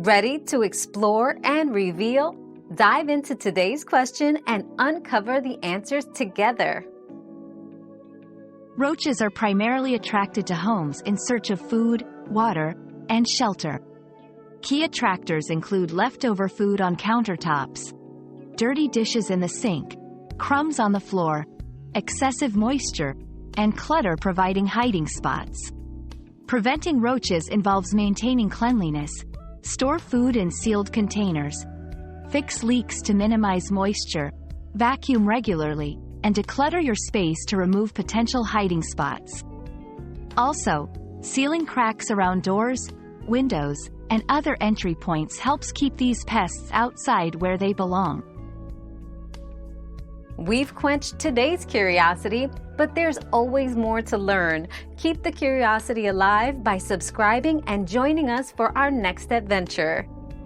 Ready to explore and reveal? Dive into today's question and uncover the answers together. Roaches are primarily attracted to homes in search of food, water, and shelter. Key attractors include leftover food on countertops, dirty dishes in the sink, crumbs on the floor, excessive moisture, and clutter providing hiding spots. Preventing roaches involves maintaining cleanliness, store food in sealed containers, fix leaks to minimize moisture, vacuum regularly, and declutter your space to remove potential hiding spots. Also, sealing cracks around doors, windows, and other entry points helps keep these pests outside where they belong. We've quenched today's curiosity, but there's always more to learn. Keep the curiosity alive by subscribing and joining us for our next adventure.